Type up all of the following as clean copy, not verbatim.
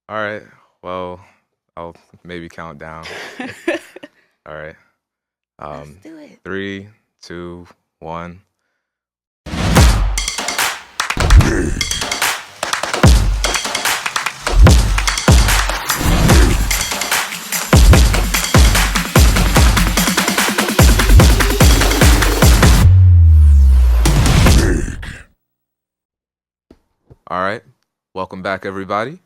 All right. Well, I'll maybe count down. All right. Let's Um, do it. 3, 2, 1. All right. Welcome back, everybody.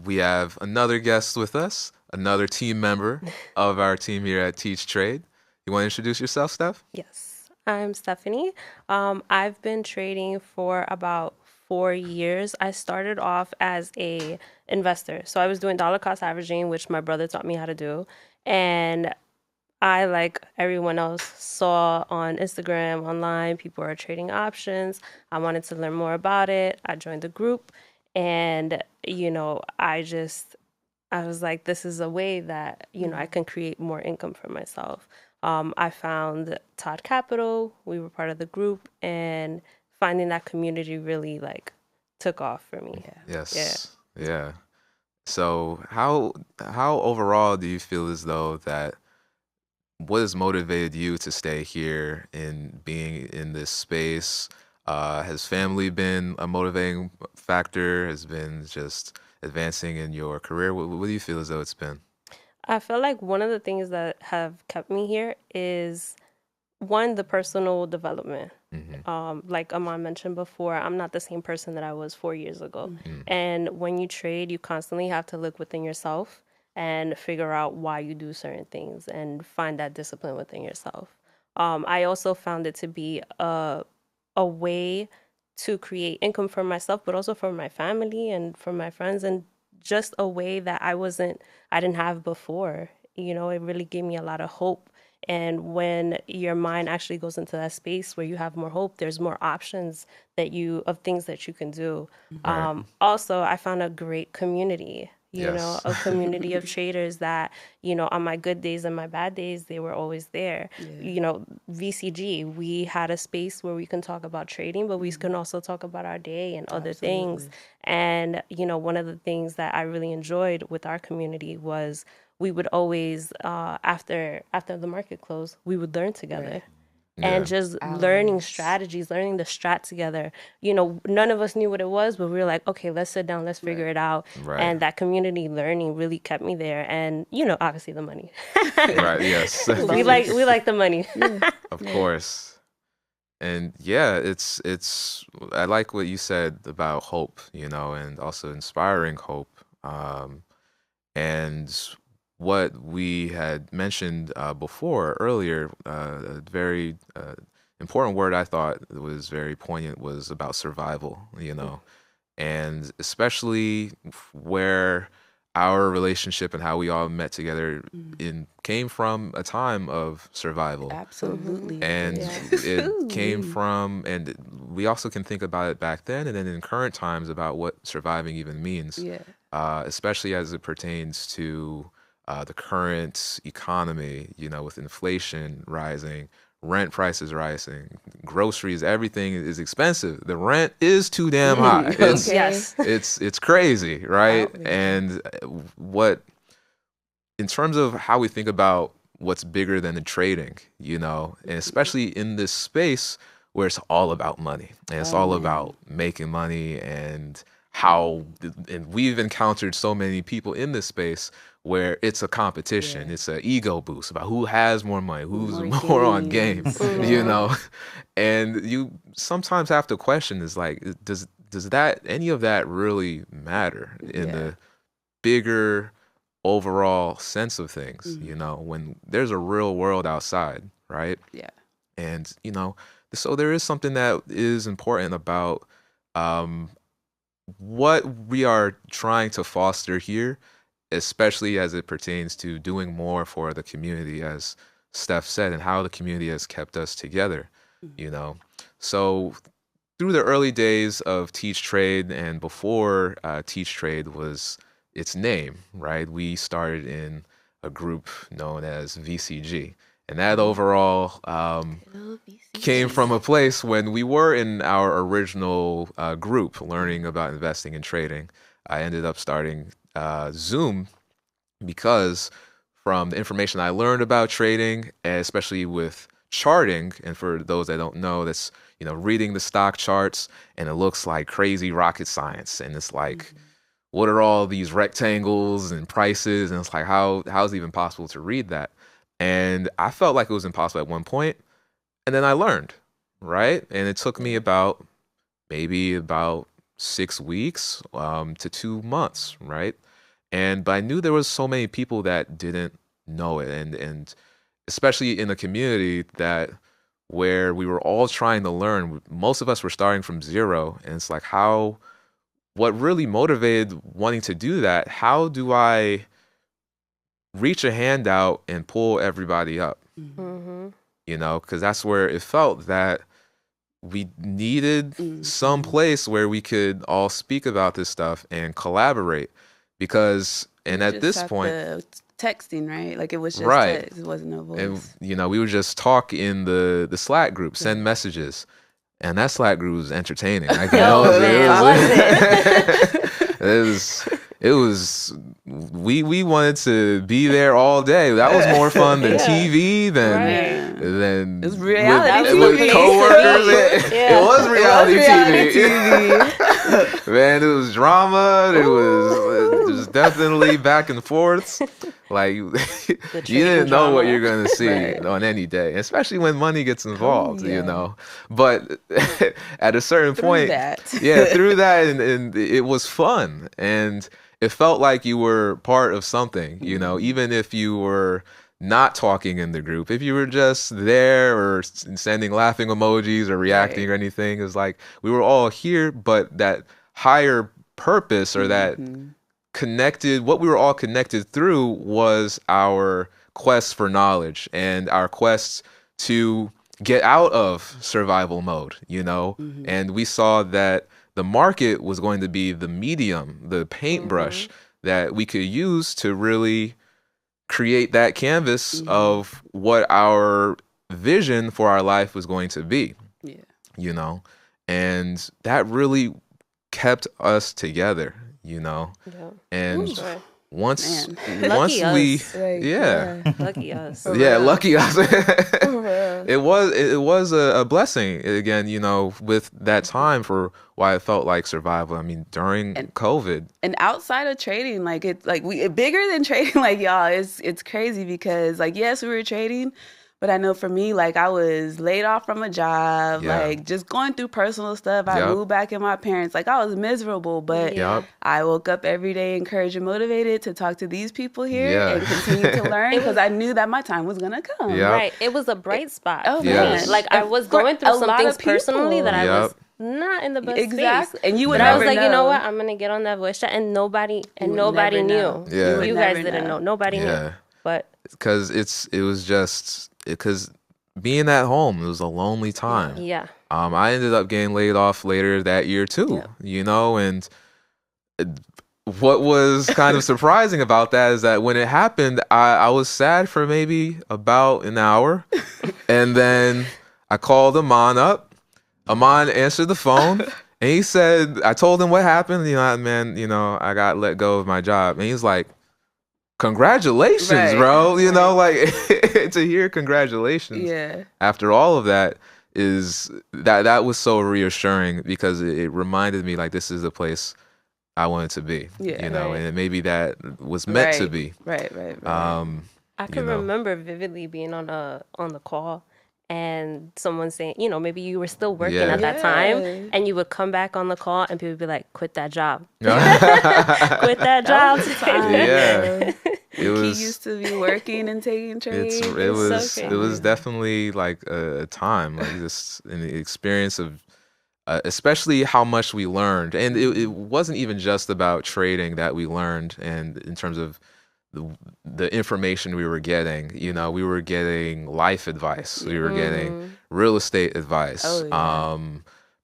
We have another guest with us, another team member of our team here at Teach.Trade. You want to introduce yourself, Steph? Yes, I'm Stephanie. I've been trading for about 4 years. I started off as a investor. So I was doing dollar cost averaging, which my brother taught me how to do. And I, like everyone else, saw on Instagram, online, people are trading options. I wanted to learn more about it. I joined the group and, I was like, this is a way that, I can create more income for myself. I found Todd Capital. We were part of the group, and finding that community really like took off for me. Yeah. Yeah. Yes. Yeah. So how overall do you feel as though that what has motivated you to stay here in being in this space? Has family been a motivating factor? Has been just advancing in your career? What do you feel as though it's been? I feel like one of the things that have kept me here is one, the personal development. Hmm. Like Amon mentioned before, I'm not the same person that I was 4 years ago. Mm. And when you trade, you constantly have to look within yourself and figure out why you do certain things and find that discipline within yourself. I also found it to be a way to create income for myself, but also for my family and for my friends, and just a way that I didn't have before. It really gave me a lot of hope. And when your mind actually goes into that space where you have more hope, there's more options of things that you can do. Right. Also, I found a great community, Yes. a community of traders that, on my good days and my bad days, they were always there. Yeah. VCG, we had a space where we can talk about trading, but we can also talk about our day and other things. Absolutely. And, one of the things that I really enjoyed with our community was we would always, after the market closed, we would learn together. Right. And Yeah. just learning Hours. strategies, learning the strat together. None of us knew what it was, but we were like, okay, let's sit down, let's figure Right. it out. Right. And that community learning really kept me there. And, obviously the money. Right. Yes. we like we like the money. Yeah. Of Yeah. course. And yeah, it's I like what you said about hope, and also inspiring hope. And what we had mentioned before earlier, a very important word I thought was very poignant was about survival. And especially where our relationship and how we all met together Mm. in came from a time of survival, Mm-hmm. Absolutely it and did. Yeah. it came Ooh-wee. from, and we also can think about it back then and then in current times about what surviving even means, Yeah. especially as it pertains to the current economy, with inflation rising, rent prices rising, groceries, everything is expensive. The rent is too damn high. It's Okay. Yes. it's crazy, right? Outrageous. And what in terms of how we think about what's bigger than the trading, and especially in this space where it's all about money and it's Oh all man. about making money and how, and we've encountered so many people in this space where it's a competition, Yeah. it's an ego boost about who has more money, who's More more on game, games. you Yeah. Mm-hmm. know, and you sometimes have to question is like, does that any of that really matter in Yeah. the bigger overall sense of things, Hmm. when there's a real world outside, right? Yeah. And, so there is something that is important about um, what we are trying to foster here, especially as it pertains to doing more for the community, as Steph said, and how the community has kept us together, Mhm. you know. So through the early days of Teach Trade and before Teach Trade was its name, right? We started in a group known as VCG. And that Oh, overall little came BCG. from a place when we were in our original group learning about investing and trading. I ended up starting Zoom because from the information I learned about trading, and especially with charting, and for those that don't know, that's reading the stock charts, and it looks like crazy rocket science, and it's like, what are all these rectangles and prices, and it's like how's it even possible to read that? And I felt like it was impossible at one point, and then I learned, right? And it took me maybe about 6 weeks to 2 months, right? But I knew there was so many people that didn't know it, and especially in a community that where we were all trying to learn. Most of us were starting from zero, and it's like what really motivated wanting to do that? How do I reach a hand out and pull everybody up? Mm-hmm. Because that's where it felt that we needed some place where we could all speak about this stuff and collaborate. Because, and You at just this have point, the texting, right? Like it was just right, text. It wasn't no and voice. we would just talk in the Slack group, send messages, and that Slack group was entertaining. I can Oh, know man, it was we wanted to be there all day. That was more fun than Yeah. TV Right. than It was reality with TV. coworkers. Yeah. It was reality reality TV. Man, it was drama. It was definitely back and forth. Like you didn't know what you're gonna see Right. on any day, especially when money gets involved. yeah. But at a certain point, through that, and it was fun, and it felt like you were part of something. Even if you were not talking in the group, if you were just there or sending laughing emojis or reacting or anything, it's like we were all here, but that higher purpose or that what we were all connected through was our quest for knowledge and our quest to get out of survival mode, and we saw that the market was going to be the medium, the paintbrush that we could use to really create that canvas of what our vision for our life was going to be. And that really kept us together, and Sure. once Lucky we us. Lucky us. lucky us. It was a blessing again, with that time for why it felt like survival. I mean, during COVID. And outside of trading, like it's like bigger than trading, like y'all, it's crazy because like yes, we were trading, but I know for me, like I was laid off from a job, like just going through personal stuff. I moved back in my parents, like I was miserable, but I woke up every day encouraged and motivated to talk to these people here and continue to learn because I knew that my time was gonna come. Right. It was a bright spot. Oh for man. me. Like I was going through some things personally that I was not in the best exactly. space. And you would I never was like, know. you know what? I'm gonna get on that voice chat, and nobody knew. Yeah. You guys didn't know. Nobody knew. But because it was just because being at home, it was a lonely time. Yeah. I ended up getting laid off later that year too. And what was kind of surprising about that is that when it happened, I was sad for maybe about an hour, and then I called Amon up. Amon answered the phone, and he said, I told him what happened. Man, I got let go of my job. And he's like, congratulations, bro. Like to hear congratulations after all of that that was so reassuring because it reminded me like this is the place I wanted to be, and maybe that was meant to be. Right. I can remember vividly being on the call and someone saying, maybe you were still working at that time, and you would come back on the call and people would be like, quit that job. Quit that job. He used to be working and taking trades. It was definitely like a time, like this an experience of especially how much we learned. And it wasn't even just about trading that we learned, and in terms of the information we were getting, we were getting life advice, we were getting real estate advice,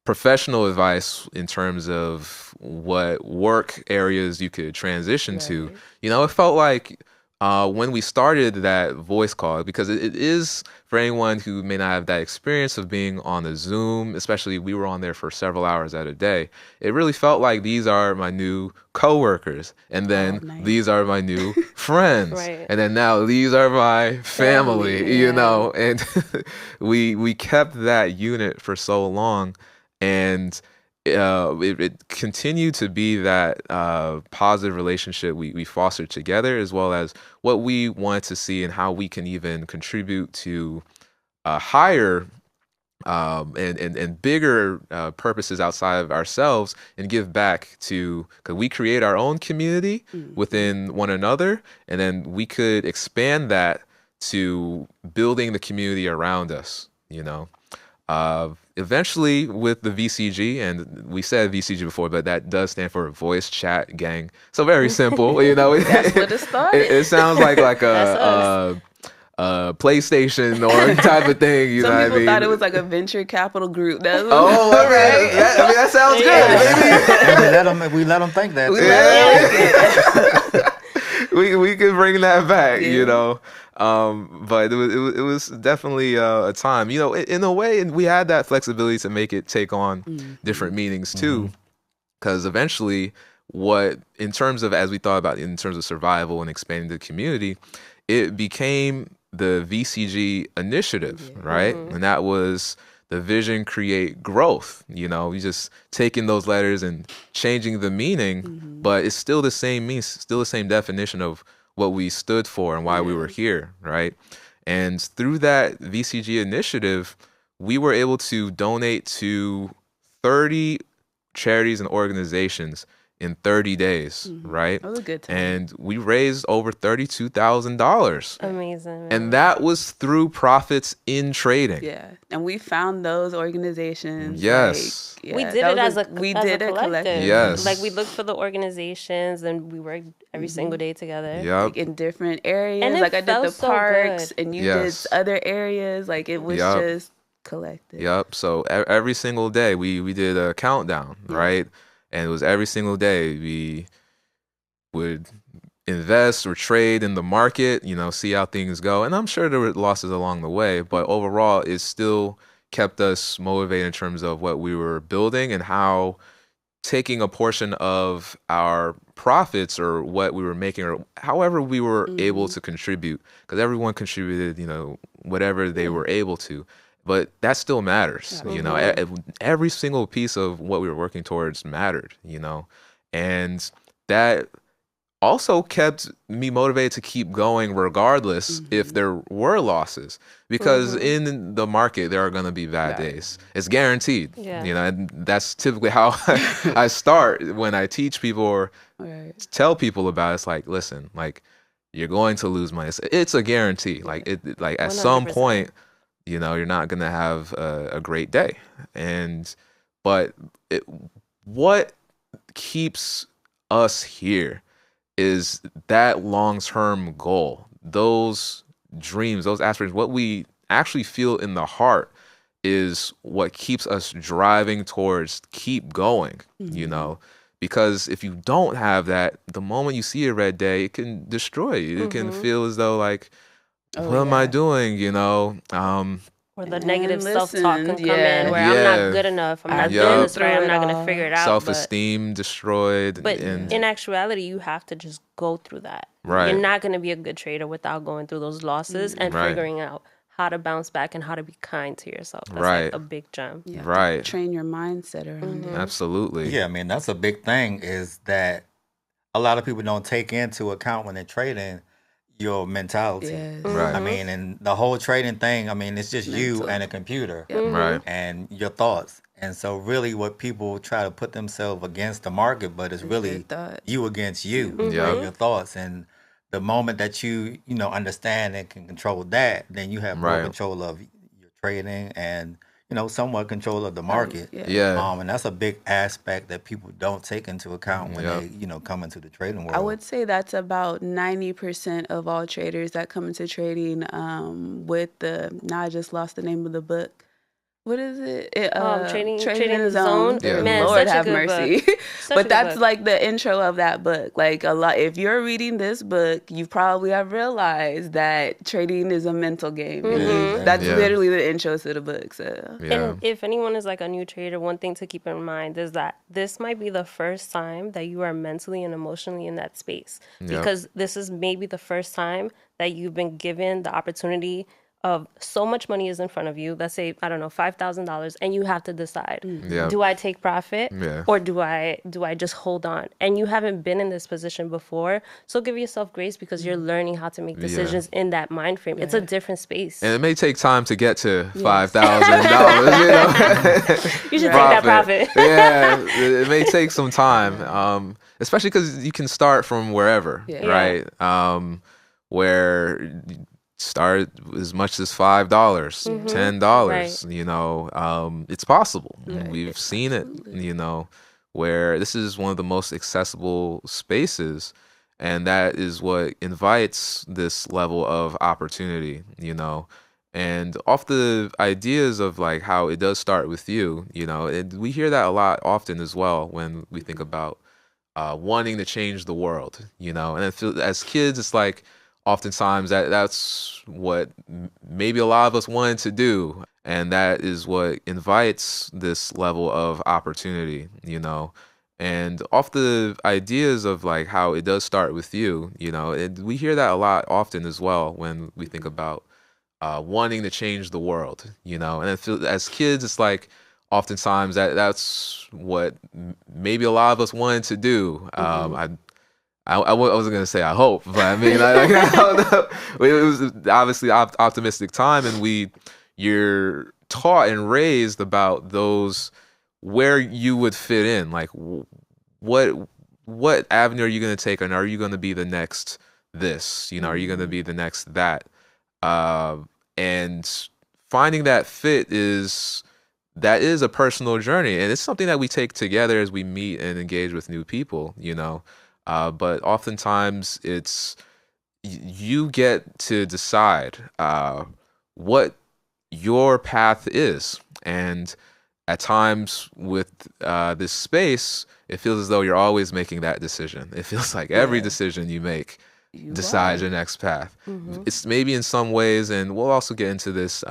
professional advice in terms of what work areas you could transition to. It felt like when we started that voice call, because it is for anyone who may not have that experience of being on a Zoom, especially we were on there for several hours at a day. It really felt like these are my new coworkers, and then nice. these are my new friends, Right. and then now these are my family. You know, and we kept that unit for so long, and it continued to be that positive relationship we fostered together, as well as what we wanted to see and how we can even contribute to higher and bigger purposes outside of ourselves, and give back to, because we create our own community within one another, and then we could expand that to building the community around us, you know. Eventually with the VCG, and we said VCG before, but that does stand for Voice Chat Gang. So very simple, you know. That's what it started. It sounds like a PlayStation or type of thing. You know what I mean? Some people thought it was like a venture capital group. That's right. That sounds good. We let them think that. We could bring that back, you know. But it was definitely a time, you know, in a way, and we had that flexibility to make it take on different meanings too, because eventually, in terms of, as we thought about in terms of survival and expanding the community, it became the VCG initiative, right? And that was the vision, create, growth. You know, we just taking those letters and changing the meaning, but it's still the same still the same definition of what we stood for and why we were here, right? And through that VCG initiative, we were able to donate to 30 charities and organizations in 30 days, right? That was a good time. And we raised over $32,000. Amazing. And that was through profits in trading. Yeah. And we found those organizations. Yes. We did it as a collective. Yes. Like, we looked for the organizations and we worked every single day together. Yep. Like in different areas. And like I did the parks and you did Yes. other areas. Like it was just collective. Yep. So every single day we did a countdown, right? And it was every single day we would invest or trade in the market, you know, see how things go. And I'm sure there were losses along the way, but overall it still kept us motivated in terms of what we were building and how taking a portion of our profits or what we were making or however we were able to contribute, because everyone contributed, you know, whatever they were able to. But that still matters, you know. Every single piece of what we were working towards mattered, you know. And that also kept me motivated to keep going regardless if there were losses. Because in the market, there are going to be bad days. It's guaranteed, you know. And that's typically how I start when I teach people or tell people about it. It's like, listen, like, you're going to lose money. It's a guarantee. Like, like at 100%. Some point, you know, you're not going to have a great day. But what keeps us here is that long-term goal, those dreams, those aspirations, what we actually feel in the heart is what keeps us driving towards keep going, you know, because if you don't have that, the moment you see a red day, it can destroy you. It can feel as though like, what am I doing? You know, or the negative self-talk can come in where I'm not good enough. I'm not doing this right. I'm not going to figure it out. Self-esteem destroyed. But in actuality, you have to just go through that. Right. You're not going to be a good trader without going through those losses and figuring out how to bounce back and how to be kind to yourself. That's like a big gem. Right. Train your mindset around it. Absolutely. Yeah, I mean, that's a big thing is that a lot of people don't take into account when they're trading your mentality. Yes. Right. I mean, and the whole trading thing, I mean, it's just you and a computer Right. and your thoughts. And so really what people try to put themselves against the market, but it's really you against you and your thoughts. And the moment that you understand and can control that, then you have more control of your trading and, you know, somewhat control of the market. And that's a big aspect that people don't take into account when they, you know, come into the trading world. I would say that's about 90% of all traders that come into trading with now I just lost the name of the book. what is it? Trading in the the Zone. Yeah. Man, Lord such a have good mercy. book. But that's like the intro of that book. Like a lot, if you're reading this book, you probably have realized that trading is a mental game. And that's literally the intro to the book. So, and if anyone is like a new trader, one thing to keep in mind is that this might be the first time that you are mentally and emotionally in that space, because this is maybe the first time that you've been given the opportunity of so much money is in front of you. Let's say, I don't know, $5,000, and you have to decide: do I take profit or do I just hold on? And you haven't been in this position before, so give yourself grace because you're learning how to make decisions in that mind frame. It's a different space, and it may take time to get to $5,000. You know, you should take that profit. It may take some time, especially because you can start from wherever, right? Where start as much as $5, $10. Right. You know, it's possible. We've seen it. You know, where this is one of the most accessible spaces, and that is what invites this level of opportunity. You know, and off the ideas of like how it does start with you. You know, and we hear that a lot often as well when we think about wanting to change the world. You know, and as kids, it's like, oftentimes that's what maybe a lot of us wanted to do, and that is what invites this level of opportunity. You know, and off the ideas of like how it does start with you. You know, and we hear that a lot often as well when we think about wanting to change the world. You know, and as kids, it's like, oftentimes that's what maybe a lot of us wanted to do. I wasn't going to say I hope, but I mean, I don't know. It was obviously optimistic time, and you're taught and raised about those, where you would fit in. Like, what avenue are you going to take, and are you going to be the next this? You know, are you going to be the next that? And finding that fit is a personal journey, and it's something that we take together as we meet and engage with new people. You know. But oftentimes you get to decide what your path is. And at times with this space, it feels as though you're always making that decision. It feels like every decision you make decides your next path. It's maybe in some ways, and we'll also get into this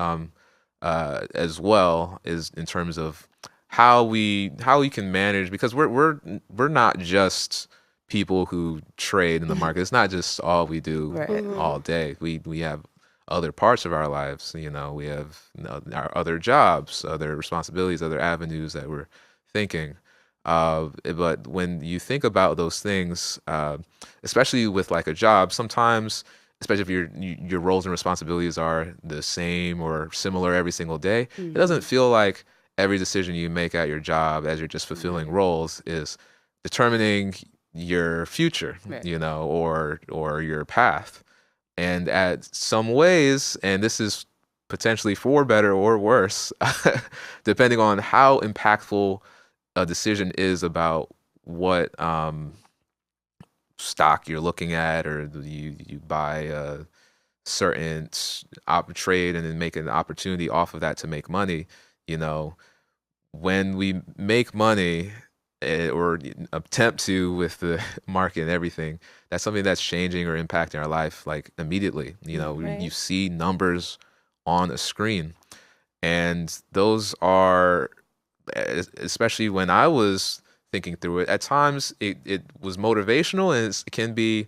as well, is in terms of how we can manage, because we're not just people who trade in the market. It's not just all we do all day. We have other parts of our lives. You know, we have our other jobs, other responsibilities, other avenues that we're thinking. But when you think about those things, especially with like a job, sometimes, especially if your roles and responsibilities are the same or similar every single day, it doesn't feel like every decision you make at your job as you're just fulfilling roles is determining your future, you know, or your path. And at some ways, and this is potentially for better or worse, depending on how impactful a decision is about what stock you're looking at, or you buy a certain trade and then make an opportunity off of that to make money. You know, when we make money, or attempt to, with the market and everything, that's something that's changing or impacting our life like immediately. You know, you see numbers on a screen, and those are, especially when I was thinking through it, at times it was motivational, and it can be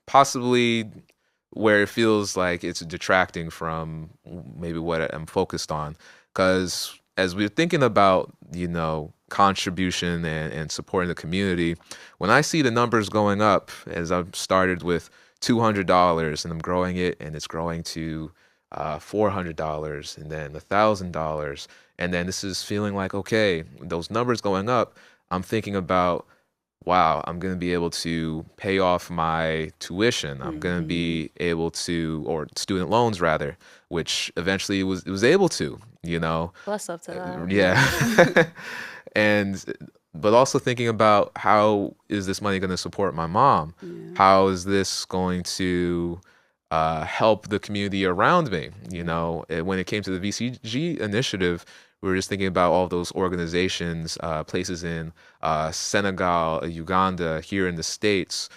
possibly where it feels like it's detracting from maybe what I'm focused on. Because as we're thinking about, you know, contribution and supporting the community, when I see the numbers going up, as I've started with $200 and I'm growing it, and it's growing to $400 and then $1,000, and then this is feeling like, okay, those numbers going up, I'm thinking about, wow, I'm going to be able to pay off my tuition. I'm going to be able to, or student loans rather, which eventually was able to, you know. Bless up to that. Yeah. But also thinking about, how is this money going to support my mom? How is this going to help the community around me. You know, when it came to the VCG initiative, we were just thinking about all those organizations, places in Senegal, Uganda, here in the States,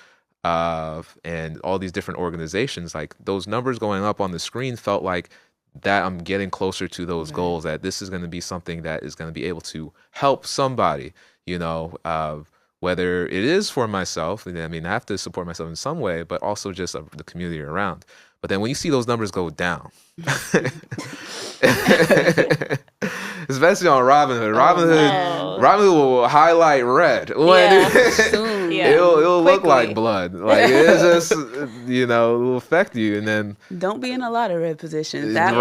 and all these different organizations. Like those numbers going up on the screen felt like that I'm getting closer to those goals, that this is going to be something that is going to be able to help somebody, you know, whether it is for myself, I mean, I have to support myself in some way, but also just the community around. But then when you see those numbers go down, especially on Robinhood, Robinhood will highlight red. It'll look like blood. Like it's just, you know, it will affect you, and then don't be in a lot of red positions. That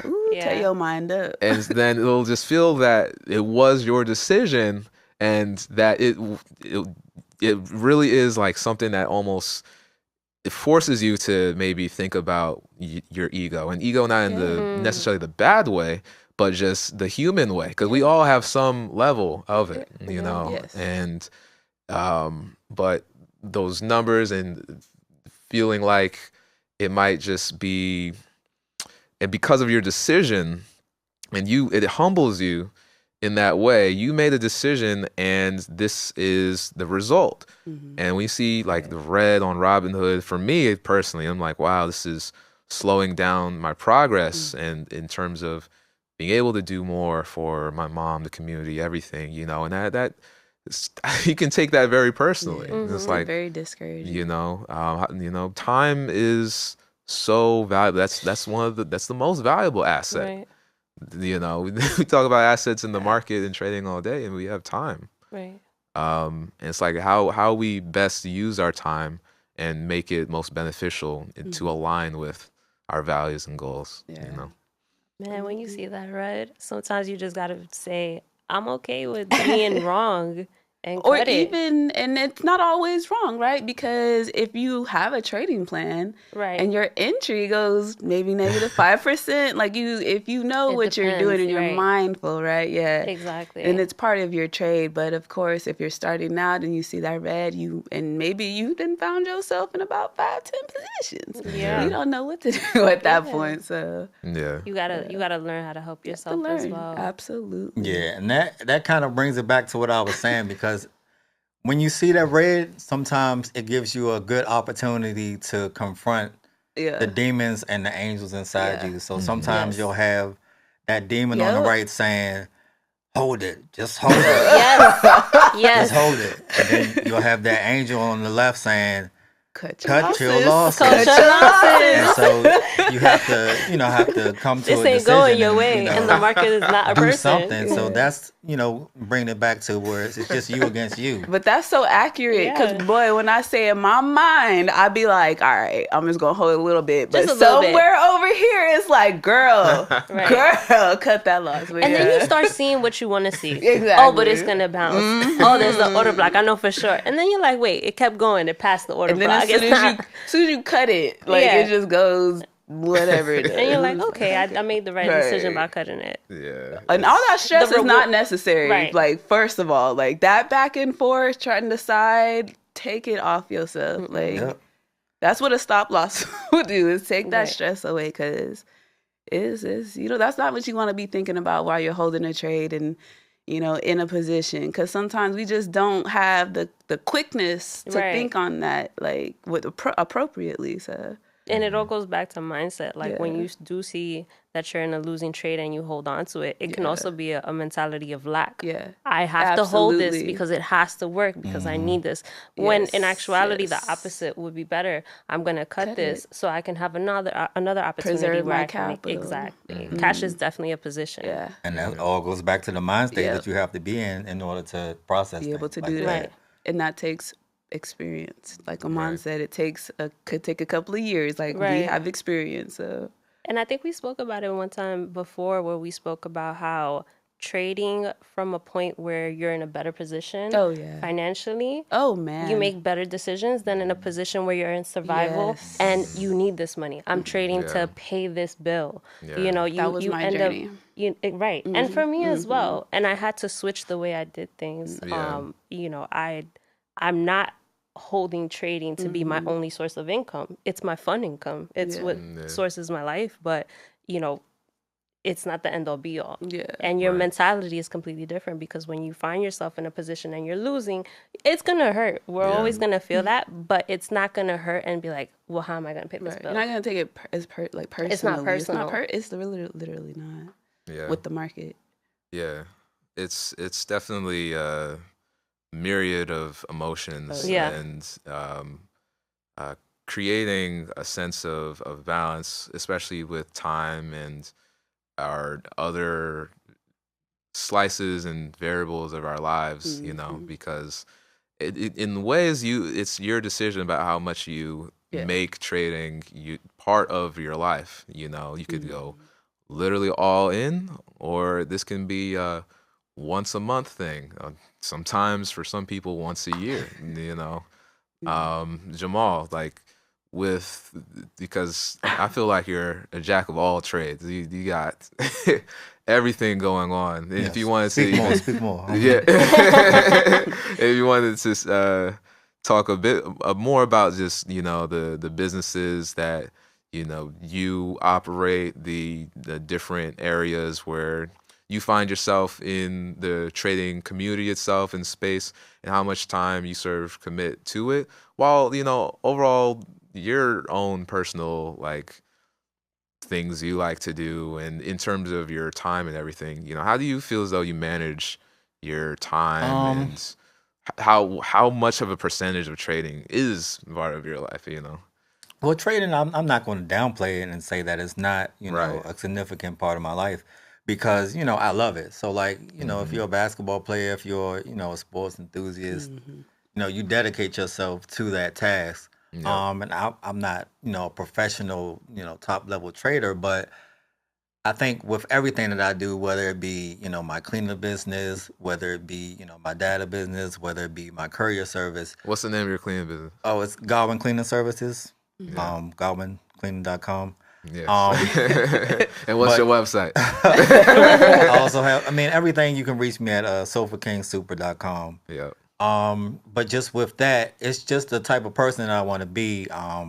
will tear your mind up. And then it'll just feel that it was your decision, and that it really is like something that almost it forces you to maybe think about your ego, and ego not in the necessarily the bad way, but just the human way, because we all have some level of it, you know. And but those numbers and feeling like it might just be, and because of your decision, and it humbles you in that way. You made a decision, and this is the result. And we see like the red on Robinhood. For me personally, I'm like, wow, this is slowing down my progress, and in terms of being able to do more for my mom, the community, everything, you know. And that you can take that very personally. It's like very discouraging. You know, time is so valuable. That's the most valuable asset. Right. You know, we talk about assets in the market and trading all day, and we have time. Right. And it's like how we best use our time and make it most beneficial to align with our values and goals. You know, man, when you see that red, sometimes you just gotta say, I'm okay with being wrong. And and it's not always wrong, right? Because if you have a trading plan, and your entry goes maybe negative 5%, like if you know what you're doing and you're mindful, right? Yeah, exactly. And it's part of your trade. But of course, if you're starting out and you see that red, and maybe you then found yourself in about 5-10 positions. You don't know what to do at that point. So you gotta learn how to help yourself as well. Absolutely. Yeah, and that kind of brings it back to what I was saying, because when you see that red, sometimes it gives you a good opportunity to confront the demons and the angels inside you. So sometimes you'll have that demon on the right saying, hold it, just hold it. Yes. Just hold it. And then you'll have that angel on the left saying, cut your losses. And so you have to come to a decision. This ain't going your way, and the market is not a person. Do something. So that's, bringing it back to where it's just you against you. But that's so accurate, because boy, when I say in my mind, I'd be like, all right, I'm just gonna hold a little bit, but somewhere over here it's like, girl, cut that loss. And then you start seeing what you want to see. Exactly. Oh, but it's gonna bounce. Oh, there's the order block, I know for sure. And then you're like, wait, it kept going, it passed the order block. As soon as you cut it, it just goes whatever it is. And you're like, okay, I made the right decision by cutting it. Yeah. And all that stress is not necessary. Like, first of all, like that back and forth, trying to decide, take it off yourself. Like, that's what a stop loss will do, is take that stress away, because is that's not what you want to be thinking about while you're holding a trade and in a position, because sometimes we just don't have the quickness to think on that, like appropriately. So, and it all goes back to mindset. Like when you do see that you're in a losing trade and you hold on to it, it can also be a mentality of lack. Yeah, I have to hold this because it has to work, because I need this. When in actuality, the opposite would be better. I'm gonna cut this so I can have another opportunity. Preserve where my I can capital. Exactly. Cash is definitely a position. Yeah, and that all goes back to the mind state that you have to be in order to process. Be able to do that, and that takes experience. Like Aman said, it could take a couple of years. Like we have experience. So, and I think we spoke about it one time before, where we spoke about how trading from a point where you're in a better position financially, you make better decisions than in a position where you're in survival and you need this money. I'm trading to pay this bill. That was my end journey. Up and for me as well. And I had to switch the way I did things. I'm not holding trading to be my only source of income. It's my fun income. It's what sources my life, but it's not the end all be all. Yeah. And your mentality is completely different, because when you find yourself in a position and you're losing, it's going to hurt. We're always going to feel that, but it's not going to hurt and be like, well, how am I going to pay this bill? You're not going to take it as personally. It's not personal. It's literally not. Yeah. With the market. Yeah. It's definitely a myriad of emotions and creating a sense of balance, especially with time and our other slices and variables of our lives, because in ways it's your decision about how much you make trading part of your life. You could go literally all in, or this can be a once a month thing. Sometimes for some people once a year, Jamal, because I feel like you're a jack of all trades. You got everything going on. Yes. If you wanted to speak more. Yeah. If you wanted to talk a bit more about just the businesses that you operate, the different areas where you find yourself in the trading community itself and space, and how much time you commit to it, while overall your own personal things you like to do, and in terms of your time and everything, how do you feel as though you manage your time, and how much of a percentage of trading is part of your life? Well, trading, I'm not going to downplay it and say that it's not a significant part of my life, because I love it. So if you're a basketball player, if you're a sports enthusiast, you dedicate yourself to that task. Yeah. And I'm not, a professional, top level trader, but I think with everything that I do, whether it be, my cleaner business, whether it be, my data business, whether it be my courier service. What's the name of your cleaning business? Oh, it's Godwin Cleaning Services. GodwinCleaning.com. Yes. And what's your website? I also have, everything you can reach me at SofaKingSuper.com. Yeah. But just with that, it's just the type of person I want to be. I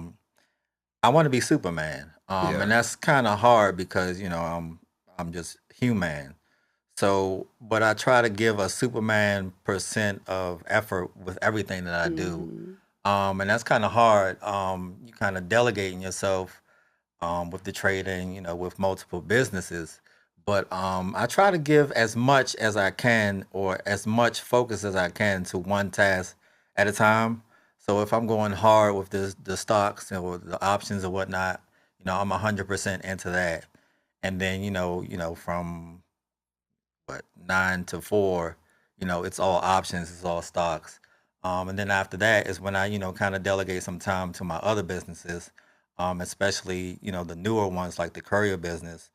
want to be Superman. And that's kind of hard because, I'm just human. So, but I try to give a Superman percent of effort with everything that I do. And that's kind of hard. You kind of delegating yourself with the trading, with multiple businesses. But I try to give as much as I can, or as much focus as I can, to one task at a time. So if I'm going hard with the stocks or the options or whatnot, I'm 100% into that. And then from 9 to 4, it's all options, it's all stocks. And then after that is when I kind of delegate some time to my other businesses, especially the newer ones like the courier business.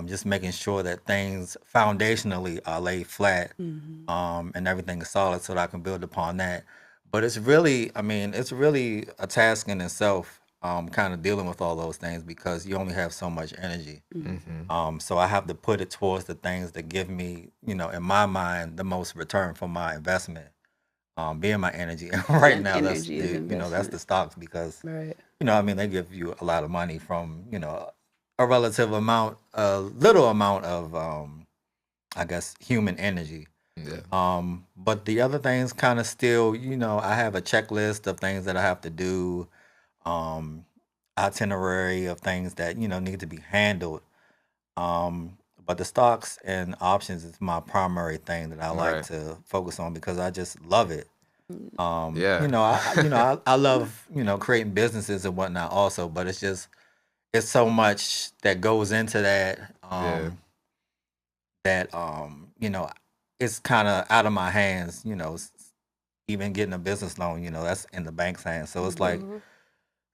Just making sure that things foundationally are laid flat, and everything is solid, so that I can build upon that. But it's really a task in itself, kind of dealing with all those things, because you only have so much energy. So I have to put it towards the things that give me, in my mind, the most return for my investment, being my energy. And right now, that's that's the stocks, because they give you a lot of money from a little amount of, I guess, human energy. Yeah. But the other things kind of still, I have a checklist of things that I have to do, itinerary of things that, need to be handled. But the stocks and options is my primary thing that I like to focus on, because I just love it. I love, creating businesses and whatnot also, but it's so much that goes into that, it's kind of out of my hands, even getting a business loan, that's in the bank's hands. So it's like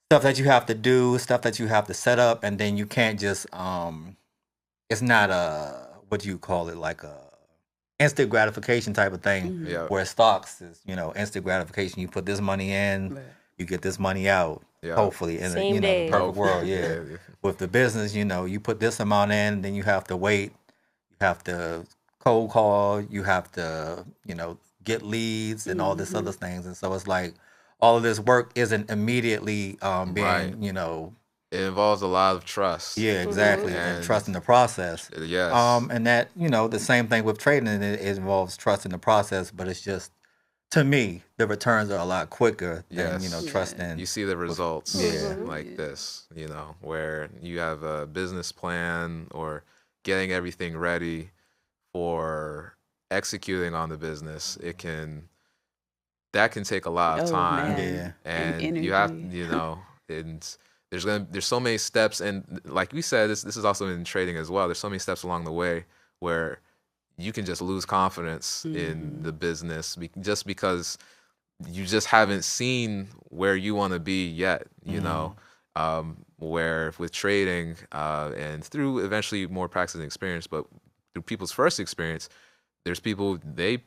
stuff that you have to do, stuff that you have to set up, and then you can't just, it's not what do you call it, like a instant gratification type of thing, where stocks is, instant gratification. You put this money in, you get this money out. Yeah. Hopefully in the perfect world, With the business, you put this amount in, then you have to wait, you have to cold call, you have to, get leads and all this other things. And so it's like all of this work isn't immediately being, Right. It involves a lot of trust. Yeah, exactly. And trust in the process. Yes. And that, the same thing with trading, it involves trust in the process, but it's just, to me, the returns are a lot quicker than, trusting. You see the results Yeah. like this, where you have a business plan or getting everything ready for executing on the business. That can take a lot of time. Yeah. And you have, and there's so many steps, and like we said, this is also in trading as well. There's so many steps along the way where you can just lose confidence in the business just because you just haven't seen where you want to be yet, where with trading and through eventually more practice and experience, but through people's first experience, there's people, they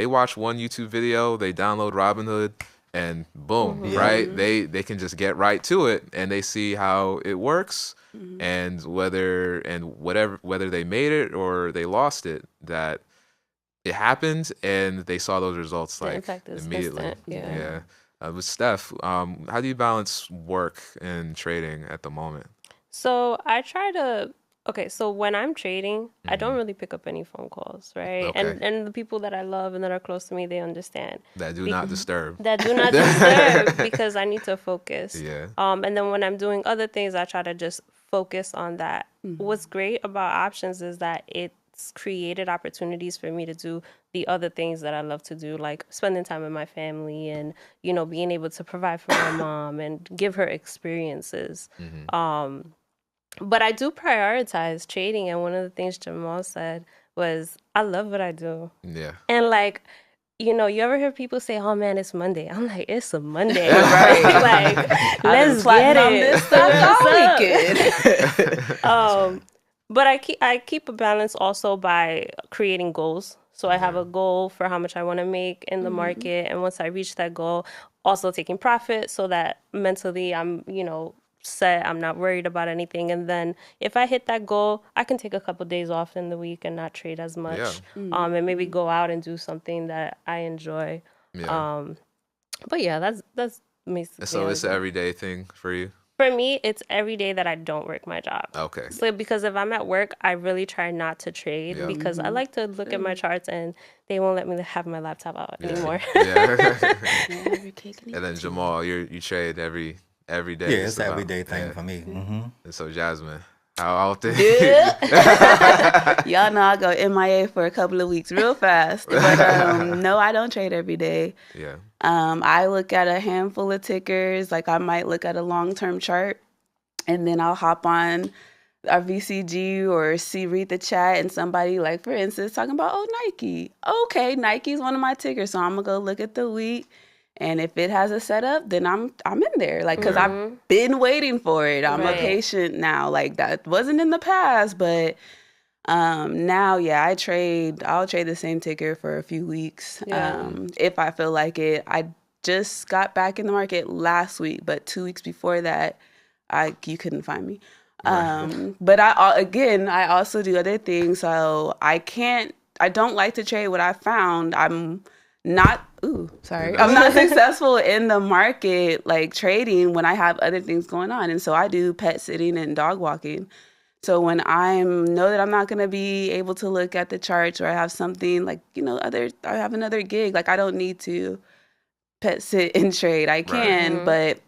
watch one YouTube video, they download Robinhood, and boom, right? They can just get right to it, and they see how it works, and whether they made it or they lost it, that it happened, and they saw those results immediately. Yeah. With Steph, how do you balance work and trading at the moment? So I try to. Okay, so when I'm trading, I don't really pick up any phone calls, right? Okay. And the people that I love and that are close to me, they understand. That do not disturb. That do not disturb, because I need to focus. Yeah. And then when I'm doing other things, I try to just focus on that. What's great about options is that it's created opportunities for me to do the other things that I love to do, like spending time with my family and, being able to provide for my mom and give her experiences. But I do prioritize trading, and one of the things Jamal said was, I love what I do. Yeah. And you ever hear people say, "Oh man, it's Monday." I'm like, it's a Monday, right? Let's get it. But I keep a balance also by creating goals. So I have a goal for how much I want to make in the market, and once I reach that goal, also taking profit so that mentally I'm, set. I'm not worried about anything. And then if I hit that goal, I can take a couple of days off in the week and not trade as much. And maybe go out and do something that I enjoy. But yeah, that's basically. So it's an everyday thing for you? For me, it's every day that I don't work my job. Okay. So because if I'm at work, I really try not to trade because I like to look at my charts, and they won't let me have my laptop out anymore. And then Jamal, you trade every day. Yeah, it's an everyday thing for me. And so Jasmine, how often? Y'all know I go MIA for a couple of weeks real fast. But no, I don't trade every day. Yeah. I look at a handful of tickers. Like I might look at a long-term chart, and then I'll hop on our VCG or read the chat, and somebody, like for instance, talking about, Nike. Okay, Nike's one of my tickers, so I'm gonna go look at the week. And if it has a setup, then I'm in there, because I've been waiting for it. I'm a patient now. Like that wasn't in the past, but now, I'll trade the same ticker for a few weeks if I feel like it. I just got back in the market last week, but 2 weeks before that, you couldn't find me. But I also do other things, so I don't like to trade what I found. I'm not successful in the market, like trading, when I have other things going on. And so I do pet sitting and dog walking. So when I know that I'm not going to be able to look at the charts, or I have something like, I have another gig, like I don't need to pet sit and trade. I can, but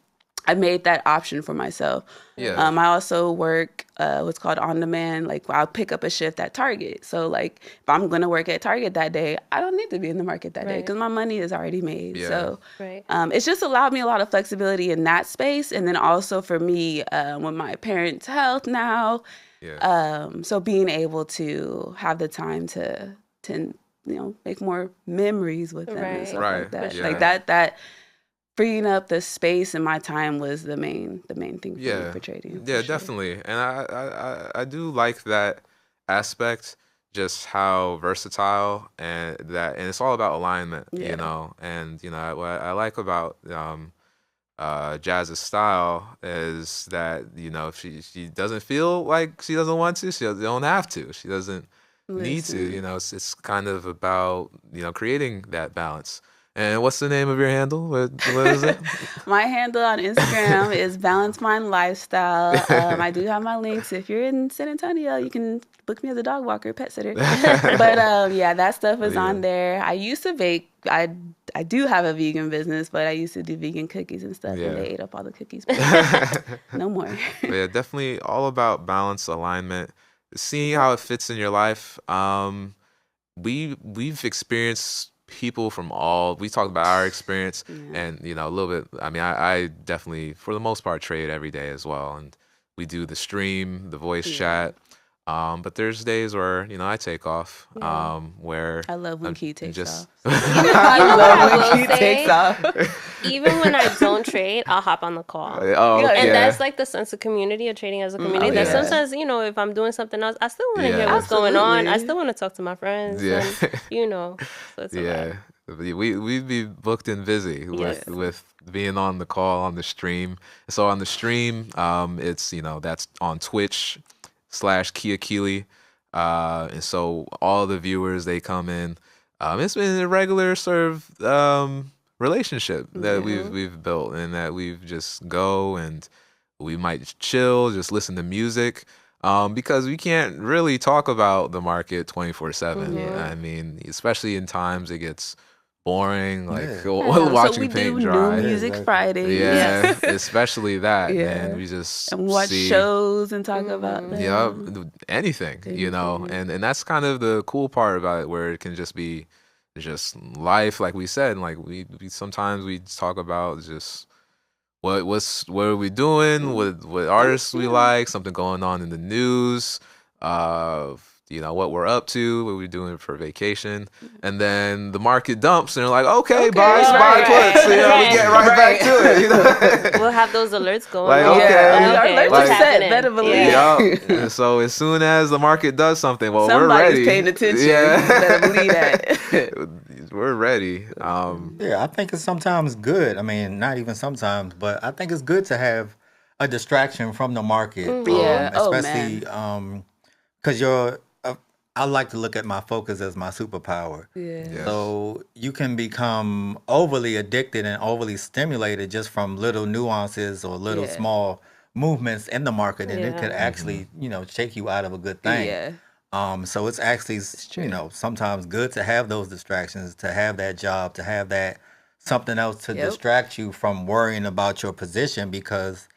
I made that option for myself. Yeah. I also work what's called on demand. Like I'll pick up a shift at Target. So like if I'm going to work at Target that day, I don't need to be in the market that day because my money is already made. Yeah. So it's just allowed me a lot of flexibility in that space. And then also for me, with my parents' health now, so being able to have the time to make more memories with them and stuff like that. Yeah. Like that freeing up the space and my time was the main thing for me for trading. Yeah, definitely. And I do like that aspect, just how versatile and it's all about alignment, and what I like about Jazz's style is that, if she doesn't feel like she doesn't want to, she don't have to. She doesn't need to, it's kind of about, creating that balance. And what's the name of your handle? What is it? My handle on Instagram is Balance Mind Lifestyle. I do have my links. If you're in San Antonio, you can book me as a dog walker, pet sitter. But yeah, that stuff is on there. I used to bake. I do have a vegan business, but I used to do vegan cookies and stuff, and they ate up all the cookies. No more. Yeah, definitely all about balance, alignment, seeing how it fits in your life. We've experienced people from all. We talked about our experience, and a little bit. I mean, I definitely, for the most part, trade every day as well, and we do the stream, the voice chat. But there's days where I take off. Where I love when Key takes off. I love when Key takes off. Even when I don't trade, I'll hop on the call. And that's like the sense of community of trading as a community. That sometimes, if I'm doing something else, I still want to hear what's going on. I still want to talk to my friends. And, so it's we'd be booked and busy with being on the call, on the stream. So on the stream, it's that's on Twitch/Kiakili. And so all the viewers, they come in. It's been a regular sort of relationship that we've built, and that we've just go and we might chill, just listen to music, because we can't really talk about the market 24/7. I mean, especially in times it gets boring, like watching paint dry. New Music Friday. Especially that. And we just watch shows and talk about them. Yeah, anything, and that's kind of the cool part about it, where it can just be just life, like we said. Like we sometimes we talk about just what are we doing, what artists we like, something going on in the news, what we're up to, what we're doing for vacation, and then the market dumps, and they're like, okay, buy puts, we get right back to it. We'll have those alerts going. Like, alerts are set, better believe. And so as soon as the market does something, somebody's we're ready. Paying attention. Better believe that. We're ready. I think it's sometimes good. I mean, not even sometimes, but I think it's good to have a distraction from the market. Especially because I like to look at my focus as my superpower. So you can become overly addicted and overly stimulated just from little nuances or little small movements in the market, and it could actually, shake you out of a good thing. So it's actually, sometimes good to have those distractions, to have that job, to have that something else to distract you from worrying about your position, because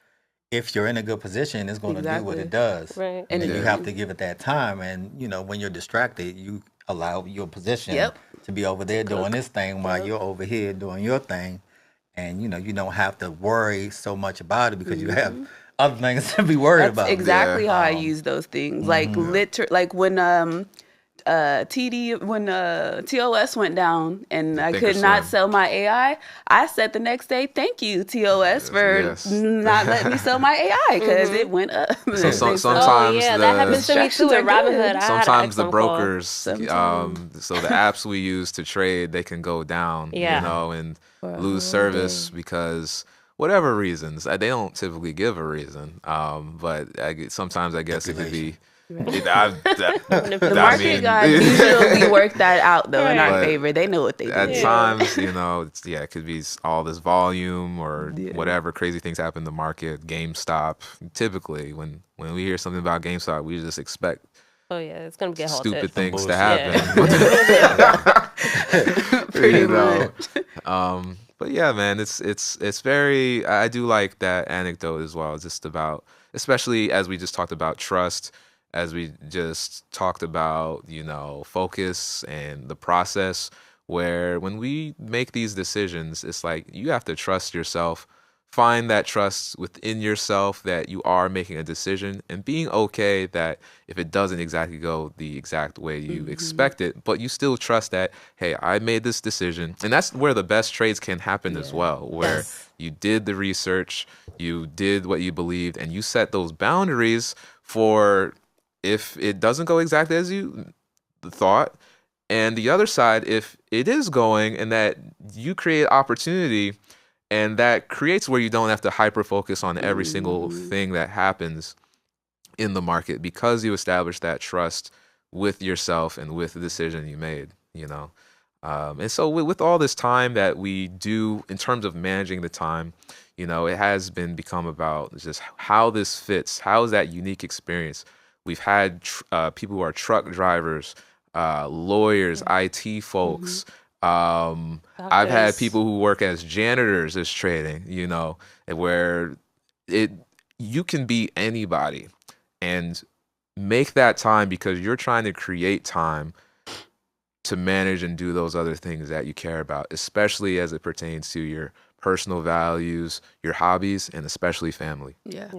if you're in a good position, it's going to do what it does. Right. And then you have to give it that time. And, when you're distracted, you allow your position to be over there doing this thing while you're over here doing your thing. And, you don't have to worry so much about it, because you have other things to be worried about. That's exactly how I use those things. Like like when TOS went down and I could not sell my AI, I said the next day, thank you, TOS, for not letting me sell my AI, because it went up. So sometimes that happens to me too at Robinhood. Sometimes the brokers, so the apps we use to trade, they can go down, and lose service because whatever reasons. They don't typically give a reason, but sometimes I guess it could be. The market guys usually work that out though in our favor. They know what they do. At times, it could be all this volume or whatever crazy things happen in the market. GameStop. Typically, when we hear something about GameStop, we just expect it's gonna get stupid things to happen. Pretty much. But yeah, man, it's very. I do like that anecdote as well. Just about, especially as we just talked about trust. As we just talked about, focus and the process, where when we make these decisions, it's like you have to trust yourself, find that trust within yourself that you are making a decision, and being okay that if it doesn't exactly go the exact way you expect it, but you still trust that, hey, I made this decision. And that's where the best trades can happen as well, where you did the research, you did what you believed, and you set those boundaries for if it doesn't go exactly as you thought, and the other side, if it is going, and that you create opportunity, and that creates where you don't have to hyper focus on every single thing that happens in the market, because you establish that trust with yourself and with the decision you made. And so with all this time that we do in terms of managing the time, you know, it has become about just how this fits. How is that unique experience? We've had people who are truck drivers, lawyers, IT folks. I've had people who work as janitors as trading, you know, where you can be anybody and make that time because you're trying to create time to manage and do those other things that you care about, especially as it pertains to your personal values, your hobbies, and especially family. Yeah.